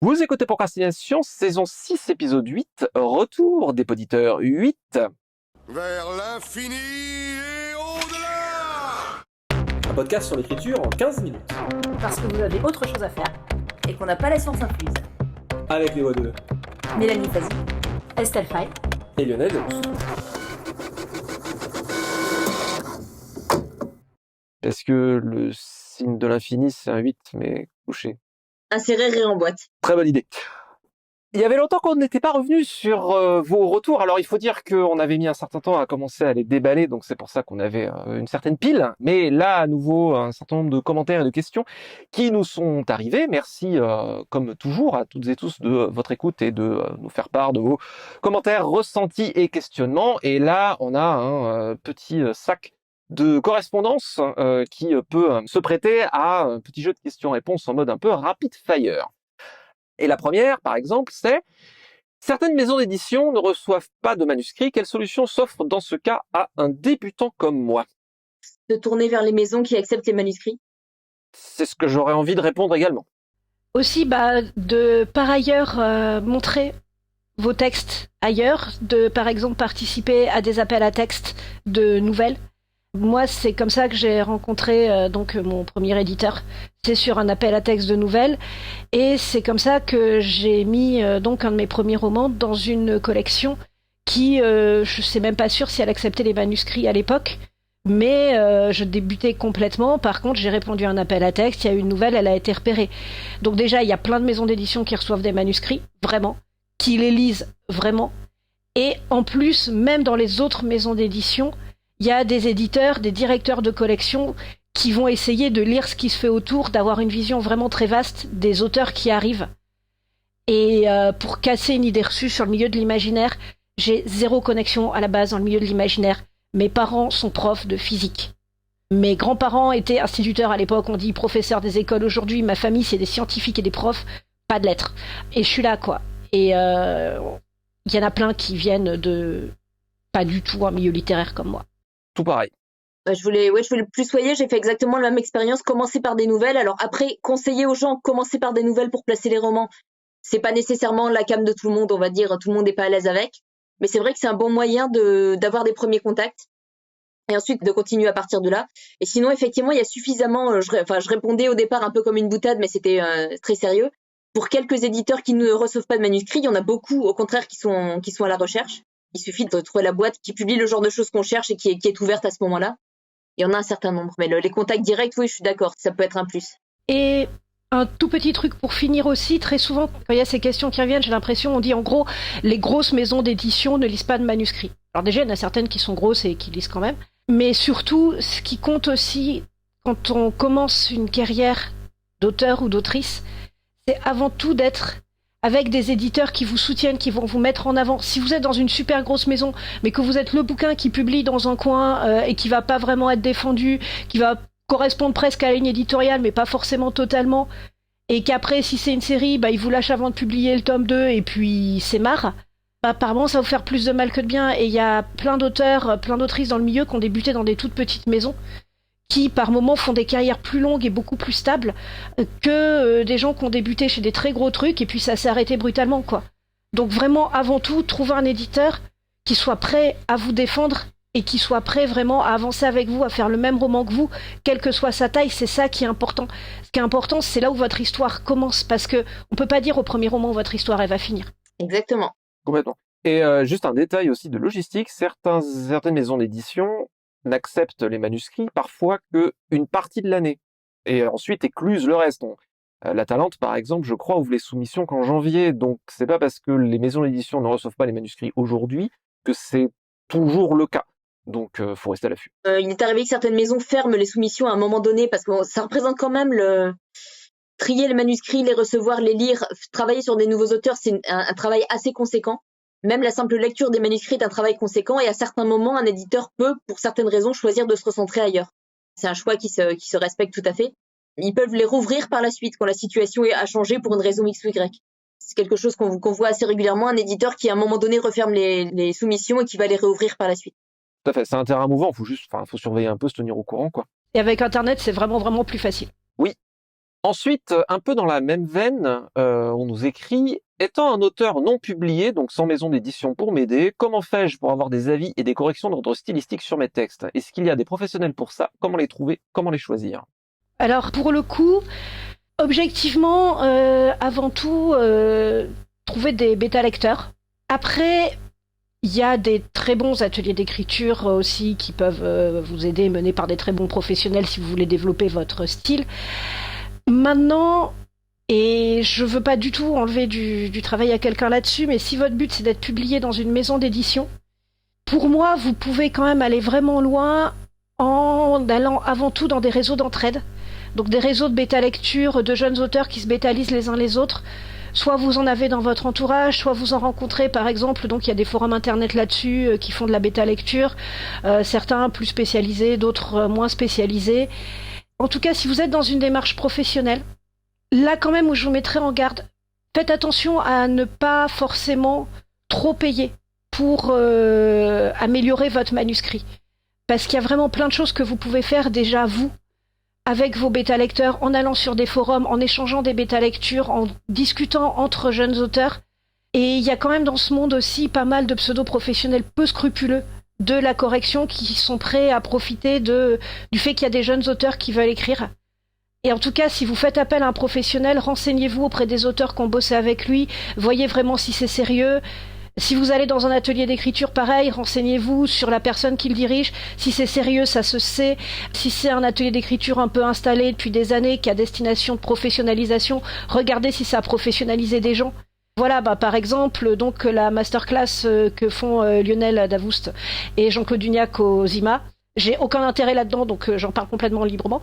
Vous écoutez Procrastination, saison 6, épisode 8, retour des poditeurs 8. Vers l'infini et au-delà. Un podcast sur l'écriture en 15 minutes. Parce que vous avez autre chose à faire et qu'on n'a pas la science infuse. Avec les voix de Mélanie Fazi, Estelle Faye et Lionel Delous. Parce que le signe de l'infini, c'est un 8, mais couché. Insérer rire en boîte. Très bonne idée. Il y avait longtemps qu'on n'était pas revenu sur vos retours. Alors, il faut dire qu'on avait mis un certain temps à commencer à les déballer, donc c'est pour ça qu'on avait une certaine pile. Mais là, à nouveau, un certain nombre de commentaires et de questions qui nous sont arrivés. Merci, comme toujours, à toutes et tous de votre écoute et de nous faire part de vos commentaires, ressentis et questionnements. Et là, on a un petit sac de correspondance qui peut se prêter à un petit jeu de questions-réponses en mode un peu rapid fire. Et la première, par exemple, c'est « Certaines maisons d'édition ne reçoivent pas de manuscrits. Quelle solution s'offre dans ce cas à un débutant comme moi ?» De tourner vers les maisons qui acceptent les manuscrits. C'est ce que j'aurais envie de répondre également. Aussi, de par ailleurs montrer vos textes ailleurs, de par exemple participer à des appels à textes de nouvelles. Moi, c'est comme ça que j'ai rencontré mon premier éditeur. C'est sur un appel à texte de nouvelles. Et c'est comme ça que j'ai mis un de mes premiers romans dans une collection qui, je sais même pas sûre si elle acceptait les manuscrits à l'époque. Mais je débutais complètement. Par contre, j'ai répondu à un appel à texte. Il y a eu une nouvelle, elle a été repérée. Donc déjà, il y a plein de maisons d'édition qui reçoivent des manuscrits, vraiment, qui les lisent vraiment. Et en plus, même dans les autres maisons d'édition, il y a des éditeurs, des directeurs de collection qui vont essayer de lire ce qui se fait autour, d'avoir une vision vraiment très vaste des auteurs qui arrivent. Et pour casser une idée reçue sur le milieu de l'imaginaire, j'ai zéro connexion à la base dans le milieu de l'imaginaire. Mes parents sont profs de physique. Mes grands-parents étaient instituteurs à l'époque, on dit professeurs des écoles aujourd'hui. Ma famille, c'est des scientifiques et des profs, pas de lettres. Et je suis là, quoi. Et il y en a plein qui viennent de pas du tout un milieu littéraire comme moi. Tout pareil. Je voulais plus soyer, j'ai fait exactement la même expérience, commencer par des nouvelles. Alors après, conseiller aux gens, commencer par des nouvelles pour placer les romans, c'est pas nécessairement la came de tout le monde, on va dire, tout le monde n'est pas à l'aise avec. Mais c'est vrai que c'est un bon moyen d'avoir des premiers contacts et ensuite de continuer à partir de là. Et sinon, effectivement, il y a suffisamment, je répondais au départ un peu comme une boutade, mais c'était très sérieux. Pour quelques éditeurs qui ne reçoivent pas de manuscrits, il y en a beaucoup, au contraire, qui sont à la recherche. Il suffit de trouver la boîte qui publie le genre de choses qu'on cherche et qui est ouverte à ce moment-là. Il y en a un certain nombre. Mais les contacts directs, oui, je suis d'accord, ça peut être un plus. Et un tout petit truc pour finir aussi, très souvent, quand il y a ces questions qui reviennent, j'ai l'impression, on dit en gros, les grosses maisons d'édition ne lisent pas de manuscrits. Alors déjà, il y en a certaines qui sont grosses et qui lisent quand même. Mais surtout, ce qui compte aussi, quand on commence une carrière d'auteur ou d'autrice, c'est avant tout d'être avec des éditeurs qui vous soutiennent, qui vont vous mettre en avant. Si vous êtes dans une super grosse maison, mais que vous êtes le bouquin qui publie dans un coin et qui va pas vraiment être défendu, qui va correspondre presque à la ligne éditoriale, mais pas forcément totalement, et qu'après, si c'est une série, ils vous lâchent avant de publier le tome 2, et puis c'est marre, apparemment, ça va vous faire plus de mal que de bien. Et il y a plein d'auteurs, plein d'autrices dans le milieu qui ont débuté dans des toutes petites maisons, qui par moments font des carrières plus longues et beaucoup plus stables que des gens qui ont débuté chez des très gros trucs et puis ça s'est arrêté brutalement, quoi. Donc vraiment, avant tout, trouver un éditeur qui soit prêt à vous défendre et qui soit prêt vraiment à avancer avec vous, à faire le même roman que vous, quelle que soit sa taille. C'est ça qui est important. Ce qui est important, c'est là où votre histoire commence, parce que on peut pas dire au premier roman où votre histoire elle va finir. Exactement. Complètement. Et juste un détail aussi de logistique, certaines maisons d'édition n'acceptent les manuscrits parfois qu'une partie de l'année, et ensuite éclusent le reste. La Talente, par exemple, je crois, ouvre les soumissions qu'en janvier, donc c'est pas parce que les maisons d'édition ne reçoivent pas les manuscrits aujourd'hui que c'est toujours le cas. Donc faut rester à l'affût. Il est arrivé que certaines maisons ferment les soumissions à un moment donné, parce que ça représente quand même trier les manuscrits, les recevoir, les lire, travailler sur des nouveaux auteurs, c'est un travail assez conséquent. Même la simple lecture des manuscrits est un travail conséquent et à certains moments, un éditeur peut, pour certaines raisons, choisir de se recentrer ailleurs. C'est un choix qui se respecte tout à fait. Ils peuvent les rouvrir par la suite quand la situation a changé pour une raison X ou Y. C'est quelque chose qu'on voit assez régulièrement, un éditeur qui à un moment donné referme les soumissions et qui va les réouvrir par la suite. Tout à fait, c'est un terrain mouvant, faut surveiller un peu, se tenir au courant, quoi. Et avec Internet, c'est vraiment, vraiment plus facile. Oui. Ensuite, un peu dans la même veine, on nous écrit « Étant un auteur non publié, donc sans maison d'édition pour m'aider, comment fais-je pour avoir des avis et des corrections d'ordre stylistique sur mes textes? Est-ce qu'il y a des professionnels pour ça? Comment les trouver? Comment les choisir ?» Alors pour le coup, objectivement, avant tout, trouver des bêta-lecteurs. Après, il y a des très bons ateliers d'écriture aussi qui peuvent vous aider, menés par des très bons professionnels si vous voulez développer votre style. Maintenant, et je veux pas du tout enlever du travail à quelqu'un là-dessus, mais si votre but c'est d'être publié dans une maison d'édition, pour moi, vous pouvez quand même aller vraiment loin en allant avant tout dans des réseaux d'entraide. Donc des réseaux de bêta-lecture de jeunes auteurs qui se bêtalisent les uns les autres. Soit vous en avez dans votre entourage, soit vous en rencontrez par exemple, donc il y a des forums internet là-dessus qui font de la bêta-lecture, certains plus spécialisés, d'autres moins spécialisés. En tout cas, si vous êtes dans une démarche professionnelle, là quand même où je vous mettrai en garde, faites attention à ne pas forcément trop payer pour améliorer votre manuscrit. Parce qu'il y a vraiment plein de choses que vous pouvez faire déjà vous, avec vos bêta-lecteurs, en allant sur des forums, en échangeant des bêta-lectures, en discutant entre jeunes auteurs. Et il y a quand même dans ce monde aussi pas mal de pseudo-professionnels peu scrupuleux de la correction qui sont prêts à profiter du fait qu'il y a des jeunes auteurs qui veulent écrire. Et en tout cas, si vous faites appel à un professionnel, renseignez-vous auprès des auteurs qui ont bossé avec lui, voyez vraiment si c'est sérieux. Si vous allez dans un atelier d'écriture, pareil, renseignez-vous sur la personne qui le dirige. Si c'est sérieux, ça se sait. Si c'est un atelier d'écriture un peu installé depuis des années, qui a destination de professionnalisation, regardez si ça a professionnalisé des gens. Voilà, par exemple, donc la masterclass que font Lionel Davoust et Jean-Claude Dugnac au ZIMA. J'ai aucun intérêt là-dedans, donc j'en parle complètement librement.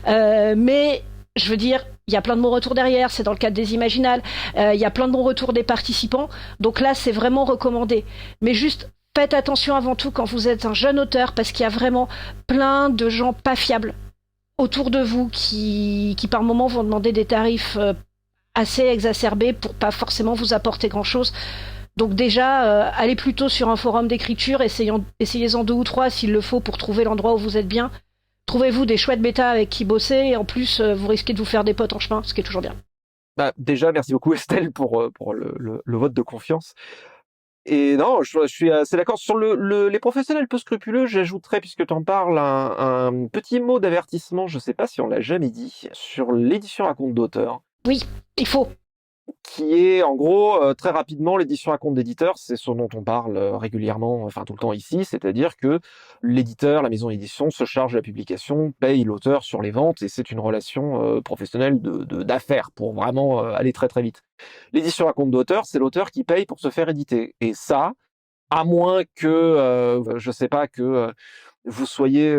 Mais je veux dire, il y a plein de bons retours derrière, c'est dans le cadre des Imaginales, il y a plein de bons retours des participants, donc là c'est vraiment recommandé. Mais juste faites attention avant tout quand vous êtes un jeune auteur, parce qu'il y a vraiment plein de gens pas fiables autour de vous qui par moments vont demander des tarifs assez exacerbés pour pas forcément vous apporter grand-chose. Donc déjà, allez plutôt sur un forum d'écriture, essayez-en 2 ou 3 s'il le faut pour trouver l'endroit où vous êtes bien. Trouvez-vous des chouettes bêta avec qui bosser, et en plus, vous risquez de vous faire des potes en chemin, ce qui est toujours bien. Déjà, merci beaucoup Estelle pour le vote de confiance. Et non, je suis assez d'accord. Sur les professionnels peu scrupuleux, j'ajouterais, puisque tu en parles, un petit mot d'avertissement, je sais pas si on l'a jamais dit, sur l'édition à compte d'auteur. Oui, il faut. Qui est en gros très rapidement l'édition à compte d'éditeur, c'est ce dont on parle régulièrement, enfin tout le temps ici, c'est-à-dire que l'éditeur, la maison d'édition se charge de la publication, paye l'auteur sur les ventes, et c'est une relation professionnelle d'affaires pour vraiment aller très très vite. L'édition à compte d'auteur, c'est l'auteur qui paye pour se faire éditer, et ça, à moins que je sais pas que vous soyez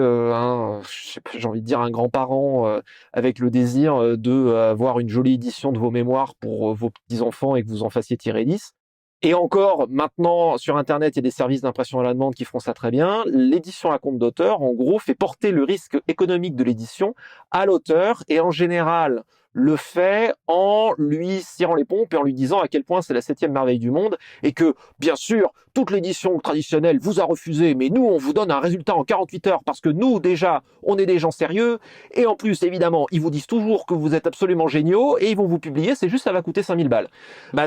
j'ai envie de dire un grand-parent avec le désir de avoir une jolie édition de vos mémoires pour vos petits-enfants et que vous en fassiez tirer 10. Et encore, maintenant, sur Internet, il y a des services d'impression à la demande qui font ça très bien. L'édition à compte d'auteur, en gros, fait porter le risque économique de l'édition à l'auteur, et en général le fait en lui cirant les pompes et en lui disant à quel point c'est la 7e merveille du monde, et que, bien sûr, toute l'édition traditionnelle vous a refusé, mais nous, on vous donne un résultat en 48 heures parce que nous, déjà, on est des gens sérieux, et en plus, évidemment, ils vous disent toujours que vous êtes absolument géniaux, et ils vont vous publier, c'est juste ça va coûter 5000 balles.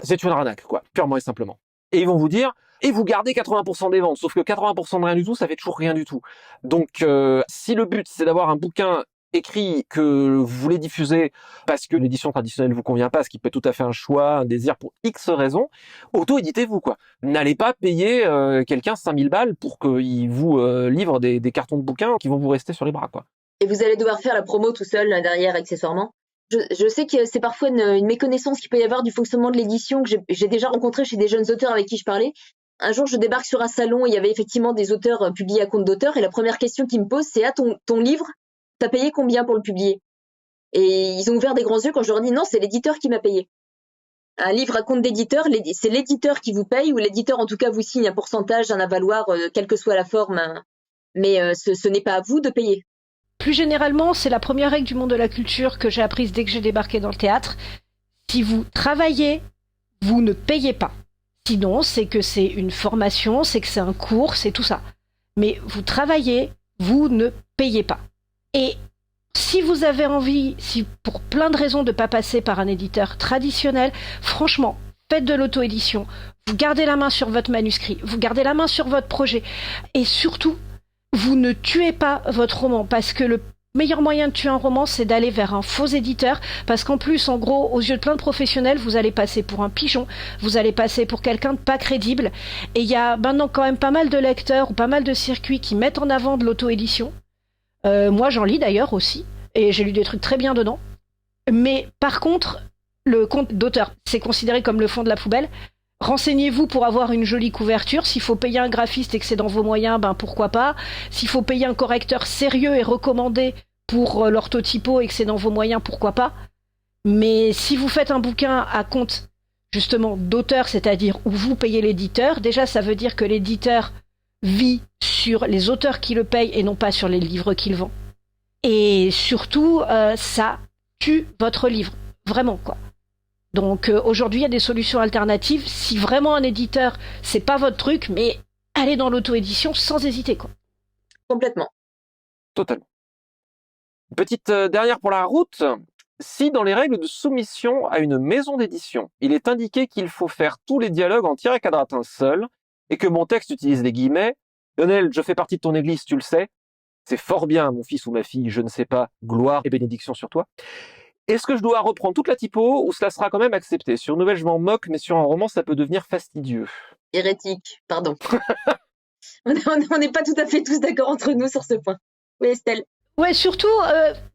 C'est une arnaque, quoi, purement et simplement. Et ils vont vous dire, et vous gardez 80% des ventes, sauf que 80% de rien du tout, ça fait toujours rien du tout. Donc, si le but, c'est d'avoir un bouquin écrit que vous voulez diffuser parce que l'édition traditionnelle vous convient pas, ce qui peut être tout à fait un choix, un désir pour X raisons, auto-éditez-vous, quoi. N'allez pas payer quelqu'un 5000 balles pour qu'il vous livre des cartons de bouquins qui vont vous rester sur les bras, quoi. Et vous allez devoir faire la promo tout seul derrière, accessoirement. Je sais que c'est parfois une méconnaissance qu'il peut y avoir du fonctionnement de l'édition que j'ai déjà rencontré chez des jeunes auteurs avec qui je parlais. Un jour, je débarque sur un salon et il y avait effectivement des auteurs publiés à compte d'auteur, et la première question qu'ils me posent, c'est ton livre, t'as payé combien pour le publier? Et ils ont ouvert des grands yeux quand je leur ai dit non, c'est l'éditeur qui m'a payé. Un livre à compte d'éditeur, c'est l'éditeur qui vous paye, ou l'éditeur en tout cas vous signe un pourcentage, un avaloir, quelle que soit la forme, mais ce n'est pas à vous de payer. Plus généralement, c'est la première règle du monde de la culture que j'ai apprise dès que j'ai débarqué dans le théâtre. Si vous travaillez, vous ne payez pas. Sinon, c'est que c'est une formation, c'est que c'est un cours, c'est tout ça. Mais vous travaillez, vous ne payez pas. Et Si vous avez envie, si pour plein de raisons de pas passer par un éditeur traditionnel, franchement, faites de l'auto-édition. Vous gardez la main sur votre manuscrit, vous gardez la main sur votre projet. Et surtout, vous ne tuez pas votre roman, parce que le meilleur moyen de tuer un roman, c'est d'aller vers un faux éditeur, parce qu'en plus, en gros, aux yeux de plein de professionnels, vous allez passer pour un pigeon, vous allez passer pour quelqu'un de pas crédible. Et il y a maintenant quand même pas mal de lecteurs ou pas mal de circuits qui mettent en avant de l'auto-édition. Moi, j'en lis d'ailleurs aussi, et j'ai lu des trucs très bien dedans. Mais par contre, le compte d'auteur, c'est considéré comme le fond de la poubelle. Renseignez-vous pour avoir une jolie couverture. S'il faut payer un graphiste et que c'est dans vos moyens, ben pourquoi pas. S'il faut payer un correcteur sérieux et recommandé pour l'orthotypo et que c'est dans vos moyens, pourquoi pas. Mais si vous faites un bouquin à compte, justement, d'auteur, c'est-à-dire où vous payez l'éditeur, déjà ça veut dire que l'éditeur vit sur les auteurs qui le payent et non pas sur les livres qu'il vend. Et surtout, ça tue votre livre. Vraiment, quoi. Donc aujourd'hui, il y a des solutions alternatives. Si vraiment un éditeur, c'est pas votre truc, mais allez dans l'auto-édition sans hésiter, quoi. Complètement. Totalement. Petite dernière pour la route. Si dans les règles de soumission à une maison d'édition, il est indiqué qu'il faut faire tous les dialogues en tiret quadratin seul, et que mon texte utilise les guillemets, Lionel, je fais partie de ton église, tu le sais. C'est fort bien, mon fils ou ma fille, je ne sais pas, gloire et bénédiction sur toi. Est-ce que je dois reprendre toute la typo ou cela sera quand même accepté? Sur une nouvelle, je m'en moque, mais sur un roman, ça peut devenir fastidieux. Hérétique, pardon. On n'est pas tout à fait tous d'accord entre nous sur ce point. Oui, Estelle. Ouais, surtout,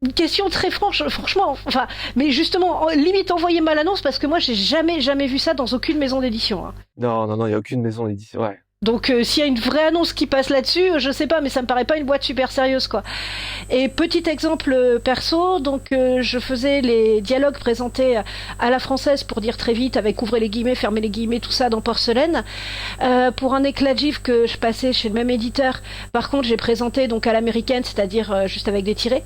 une question très franche, franchement, enfin, mais justement, limite envoyez-moi l'annonce parce que moi, j'ai jamais vu ça dans aucune maison d'édition. Hein. Non, il n'y a aucune maison d'édition, ouais. Donc s'il y a une vraie annonce qui passe là-dessus, je sais pas, mais ça me paraît pas une boîte super sérieuse, quoi. Et petit exemple perso, donc je faisais les dialogues présentés à la française pour dire très vite, avec ouvrez les guillemets, fermez les guillemets, tout ça dans Porcelaine. Pour un éclat de gifle que je passais chez le même éditeur, par contre j'ai présenté donc à l'américaine, c'est-à-dire juste avec des tirets.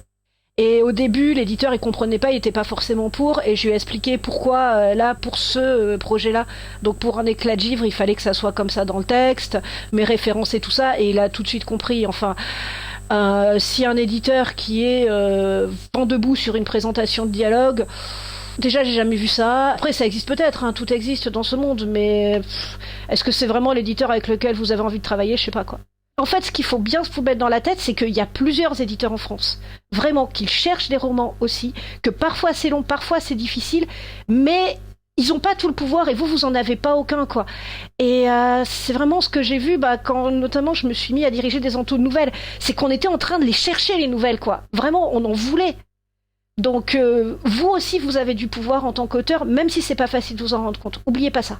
Et au début, l'éditeur, il comprenait pas, il était pas forcément pour, et je lui ai expliqué pourquoi, là, pour ce projet-là, donc pour un éclat de givre, il fallait que ça soit comme ça dans le texte, mes références et tout ça, et il a tout de suite compris, enfin, si un éditeur qui est vent debout sur une présentation de dialogue, déjà, j'ai jamais vu ça. Après, ça existe peut-être, hein, tout existe dans ce monde, mais est-ce que c'est vraiment l'éditeur avec lequel vous avez envie de travailler? Je sais pas, quoi. En fait, ce qu'il faut bien se mettre dans la tête, c'est qu'il y a plusieurs éditeurs en France. Vraiment, qu'ils cherchent des romans aussi, que parfois c'est long, parfois c'est difficile, mais ils ont pas tout le pouvoir et vous en avez pas aucun, quoi. Et c'est vraiment ce que j'ai vu, quand notamment je me suis mis à diriger des entos de nouvelles, c'est qu'on était en train de les chercher, les nouvelles, quoi. Vraiment, on en voulait. Donc, vous aussi, vous avez du pouvoir en tant qu'auteur, même si c'est pas facile de vous en rendre compte. Oubliez pas ça.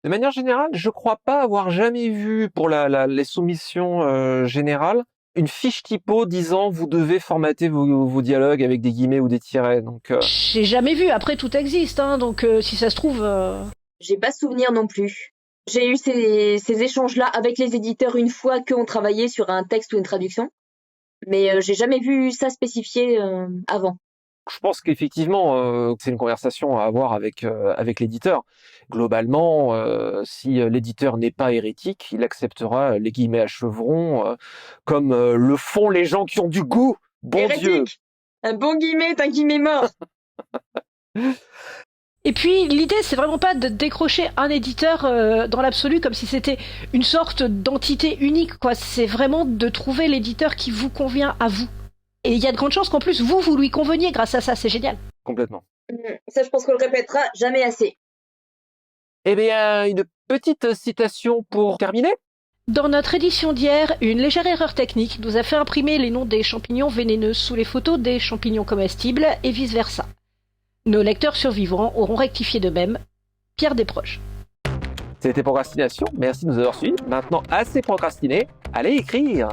De manière générale, je crois pas avoir jamais vu pour les soumissions générales une fiche typo disant vous devez formater vos dialogues avec des guillemets ou des tirets. Donc j'ai jamais vu. Après, tout existe, hein, donc si ça se trouve. J'ai pas souvenir non plus. J'ai eu ces échanges-là avec les éditeurs une fois qu'on travaillait sur un texte ou une traduction, mais j'ai jamais vu ça spécifié avant. Je pense qu'effectivement, c'est une conversation à avoir avec l'éditeur. Globalement, si l'éditeur n'est pas hérétique, il acceptera les guillemets à chevrons, comme le font les gens qui ont du goût. Bon hérétique. Dieu. Un bon guillemet est un guillemet mort. Et puis, l'idée, c'est vraiment pas de décrocher un éditeur dans l'absolu comme si c'était une sorte d'entité unique, quoi. C'est vraiment de trouver l'éditeur qui vous convient à vous. Et il y a de grandes chances qu'en plus, vous lui conveniez grâce à ça, c'est génial. Complètement. Ça, je pense qu'on le répétera jamais assez. Eh bien, une petite citation pour terminer. Dans notre édition d'hier, une légère erreur technique nous a fait imprimer les noms des champignons vénéneux sous les photos des champignons comestibles et vice-versa. Nos lecteurs survivants auront rectifié de même. Pierre Desproges. C'était Procrastination, merci de nous avoir suivis. Maintenant, assez procrastiné, allez écrire.